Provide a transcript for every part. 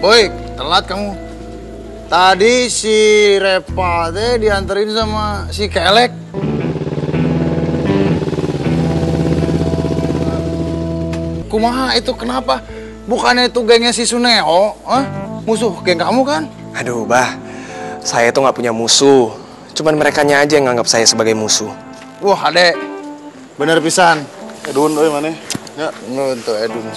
Woi, telat kamu. Tadi si Repa teh dianterin sama si Kelek. Kumaha itu kenapa? Bukannya itu gengnya si Suneo? Musuh geng kamu kan? Aduh, Bah. Saya tuh nggak punya musuh. Cuman merekanya aja yang nganggap saya sebagai musuh. Wah, adek. Bener pisan. Edun, mana? Ya, untuk Edun.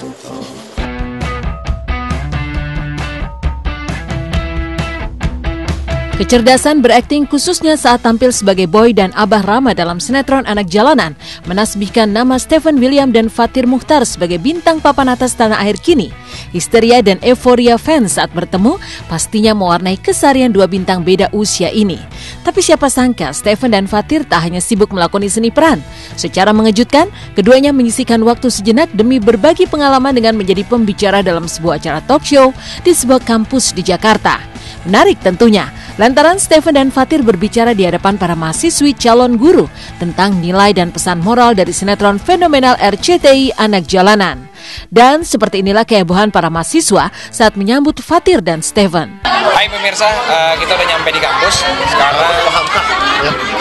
Kecerdasan berakting khususnya saat tampil sebagai boy dan abah Rama dalam sinetron Anak Jalanan menasbihkan nama Stephen William dan Fathir Muchtar sebagai bintang papan atas tanah air kini. Histeria dan euforia fans saat bertemu pastinya mewarnai keseharian dua bintang beda usia ini. Tapi siapa sangka Stephen dan Fathir tak hanya sibuk melakoni seni peran. Secara mengejutkan, keduanya menyisihkan waktu sejenak demi berbagi pengalaman dengan menjadi pembicara dalam sebuah acara talk show di sebuah kampus di Jakarta. Menarik tentunya, lantaran Stephen dan Fathir berbicara di hadapan para mahasiswi calon guru tentang nilai dan pesan moral dari sinetron fenomenal RCTI Anak Jalanan. Dan seperti inilah kehebohan para mahasiswa saat menyambut Fathir dan Stephen. Hai pemirsa, kita udah nyampe di kampus. Sekarang Uhamka.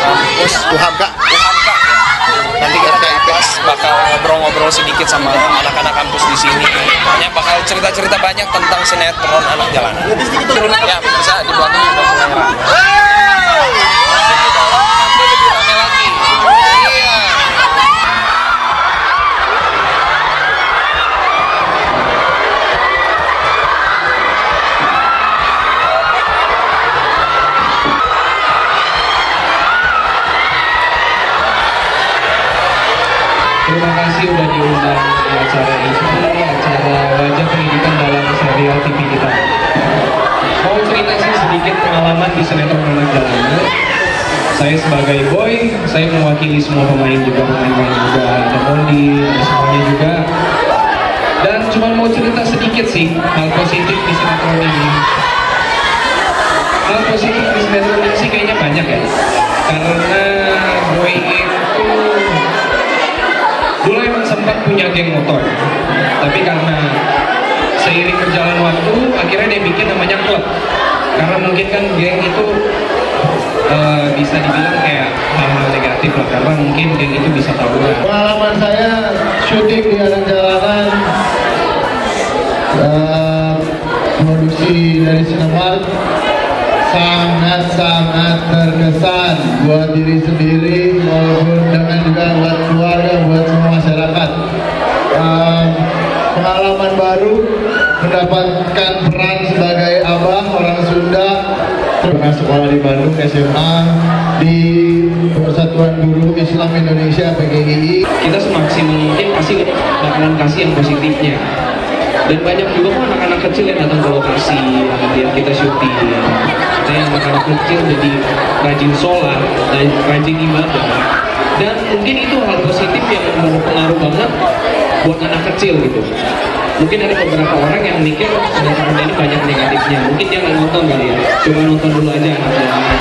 kampus Uhamka. Nanti kita bakal ngobrol-ngobrol sedikit sama anak-anak kampus di sini. Banyak bakal cerita-cerita banyak tentang sinetron Anak Jalanan. Ya, pemirsa di belakang udah mulai ramai. Nanti lebih ramai lagi. Iya. Terima kasih udah diundang di acara ini, acara Wajah Pendidikan dalam serial TV kita. Mau cerita sih sedikit pengalaman di sinetron Anak Jalanan. Saya sebagai boy, saya mewakili semua pemain juga, ada Mondi, ada semuanya juga. Dan cuma mau cerita sedikit sih hal positif di sinetron ini. Hal positif di sinetron ini sih kayaknya banyak ya. Karena boy itu dulu emang sempat punya geng motor, tapi karena seiring berjalan waktu, akhirnya dia bikin namanya klub. Karena mungkin kan geng itu bisa dibilang kayak hal-hal negatif lah, karena mungkin geng itu bisa tawuran. Pengalaman saya syuting di Anak Jalanan, produksi dari Cinemark, sangat-sangat terkesan buat diri sendiri maupun dengan juga buat keluarga, buat semua masyarakat. Pengalaman baru, mendapatkan peran sebagai abah orang Sunda, pernah sekolah di Bandung SMA di Persatuan Guru Islam Indonesia PGGI. Kita semaksimal mungkin pasti bakalan kasih yang positifnya. Dan banyak juga kok anak-anak kecil yang datang ke lokasi yang kita syuting. Ada yang anak-anak kecil jadi rajin sholat, rajin ibadah. Dan mungkin itu hal positif yang berpengaruh banget buat anak kecil gitu. Mungkin ada beberapa orang yang mikir sinetron ini banyak negatifnya. Mungkin dia nggak nonton kali ya. Coba nonton dulu aja Anak Jalanan.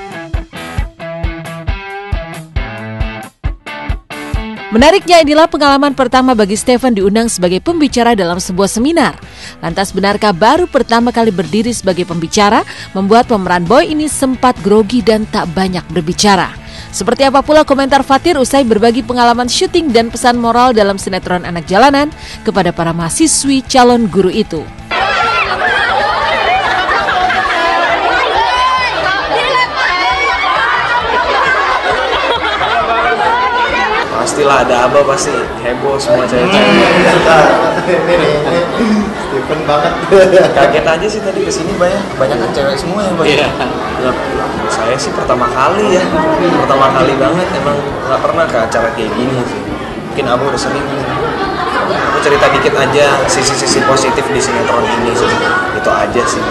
Menariknya inilah pengalaman pertama bagi Stephen diundang sebagai pembicara dalam sebuah seminar. Lantas benarkah baru pertama kali berdiri sebagai pembicara membuat pemeran boy ini sempat grogi dan tak banyak berbicara? Seperti apa pula komentar Fathir usai berbagi pengalaman syuting dan pesan moral dalam sinetron Anak Jalanan kepada para mahasiswi calon guru itu. Pastilah ada abah, pasti heboh semua cewek-cewek. Stephen banget. Kaget aja sih tadi kesini banyak kan cewek semua ya, Bang. Iya. Saya sih pertama kali banget, emang nggak pernah ke acara kayak gini sih. Mungkin abah udah sering. Aku cerita dikit aja sisi-sisi positif di sinetron ini sih. Itu aja sih.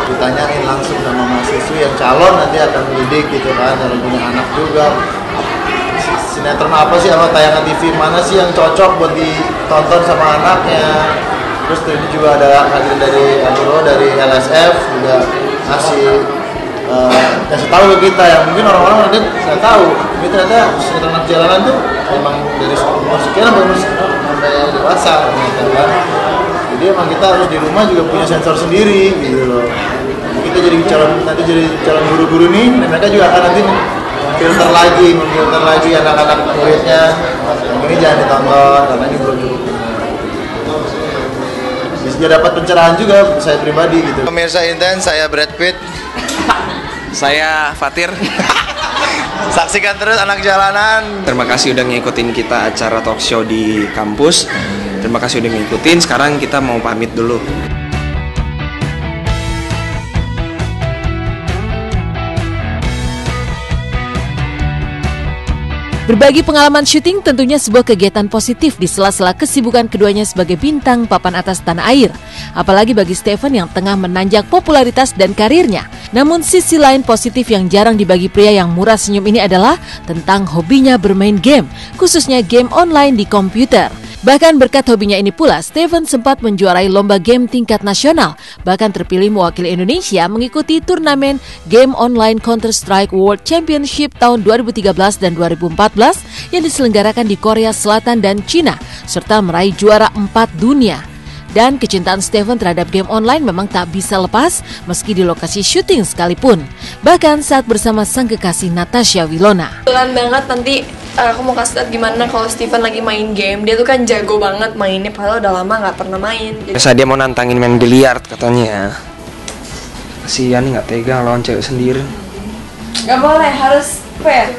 Ditanyain langsung sama mahasiswa yang calon nanti akan mendidik gitu kan, kalau punya anak juga. Sinetron apa sih atau tayangan TV mana sih yang cocok buat ditonton sama anaknya. Terus ini juga ada hadir dari LSF juga kasih tahu ke kita yang mungkin orang-orang nanti nggak tahu. Tapi ternyata sinetron Anak Jalanan tuh emang dari umur sekian sampai dewasa ternyata kan. Jadi Jadi emang kita harus di rumah juga punya sensor sendiri gitu loh. Kita jadi calon guru-guru nih, dan mereka juga akan nanti memfilter lagi anak-anak muridnya. Yang ini jangan ditonton karena ini belum cukup. Bisa dapat pencerahan juga saya pribadi gitu. Pemirsa Intens, saya Brad Pitt. Saya Fatir. Saksikan terus Anak Jalanan. Terima kasih udah ngikutin kita acara talk show di kampus. Terima kasih udah ngikutin. Sekarang kita mau pamit dulu. Berbagi pengalaman syuting tentunya sebuah kegiatan positif di sela-sela kesibukan keduanya sebagai bintang papan atas tanah air. Apalagi bagi Stephen yang tengah menanjak popularitas dan karirnya. Namun sisi lain positif yang jarang dibagi pria yang murah senyum ini adalah tentang hobinya bermain game, khususnya game online di komputer. Bahkan berkat hobinya ini pula, Stephen sempat menjuarai lomba game tingkat nasional, bahkan terpilih mewakili Indonesia mengikuti turnamen game online Counter-Strike World Championship tahun 2013 dan 2014 yang diselenggarakan di Korea Selatan dan Cina, serta meraih juara 4 dunia. Dan kecintaan Stephen terhadap game online memang tak bisa lepas meski di lokasi syuting sekalipun. Bahkan saat bersama sang kekasih Natasha Wilona. Kebetulan banget nanti aku mau kasih lihat gimana kalau Stephen lagi main game. Dia tuh kan jago banget mainnya, padahal udah lama nggak pernah main. Biasa dia mau nantangin main biliar katanya. Kasihan nggak tega lawan cewek sendiri. Gak boleh, harus fair.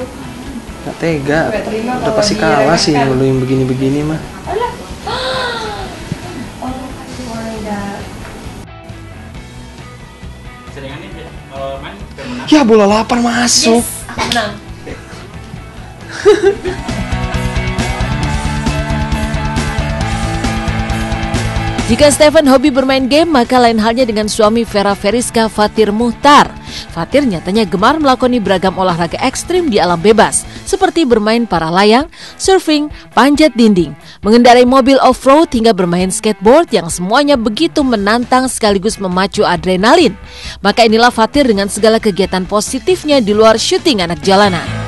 Nggak tega. Terima Udah kalau pasti kalah sih diremehkan. lu yang begini-begini mah. Ya bola 8 masuk. Yes, aku menang. Jika Stephen hobi bermain game, maka lain halnya dengan suami Vera Veriska, Fatir Muchtar. Fatir nyatanya gemar melakoni beragam olahraga ekstrim di alam bebas, seperti bermain para layang, surfing, panjat dinding, mengendarai mobil off-road hingga bermain skateboard yang semuanya begitu menantang sekaligus memacu adrenalin. Maka inilah Fatir dengan segala kegiatan positifnya di luar syuting Anak Jalanan.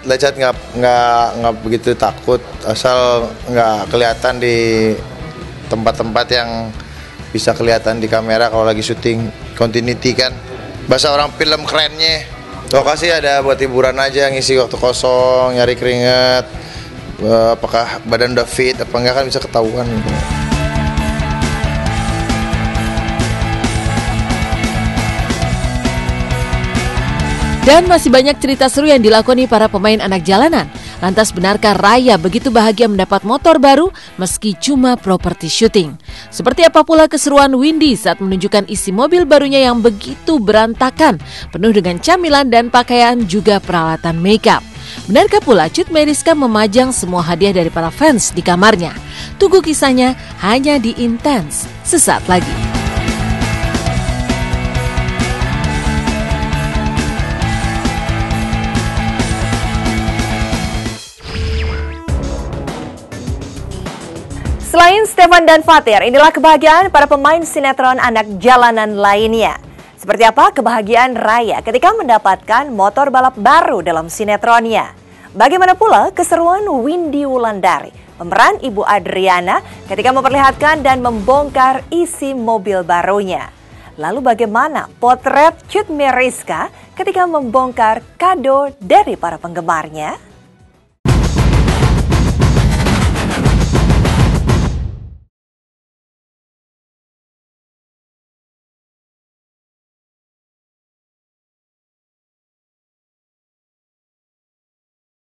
Lecet nggak begitu takut, asal nggak kelihatan di tempat-tempat yang bisa kelihatan di kamera kalau lagi syuting. Continuity kan, bahasa orang film kerennya. Lokasi ada buat hiburan aja, ngisi waktu kosong, nyari keringat, apakah badan udah fit apa enggak kan bisa ketahuan gitu. Dan masih banyak cerita seru yang dilakoni para pemain Anak Jalanan. Lantas benarkah Raya begitu bahagia mendapat motor baru meski cuma properti syuting? Seperti apa pula keseruan Windy saat menunjukkan isi mobil barunya yang begitu berantakan, penuh dengan camilan dan pakaian juga peralatan makeup? Benarkah pula Cut Meyriska memajang semua hadiah dari para fans di kamarnya? Tunggu kisahnya hanya di Intens sesaat lagi. Selain Stephen dan Fatir, inilah kebahagiaan para pemain sinetron Anak Jalanan lainnya. Seperti apa kebahagiaan Raya ketika mendapatkan motor balap baru dalam sinetronnya? Bagaimana pula keseruan Windy Wulandari, pemeran Ibu Adriana, ketika memperlihatkan dan membongkar isi mobil barunya? Lalu bagaimana potret Cut Meriska ketika membongkar kado dari para penggemarnya?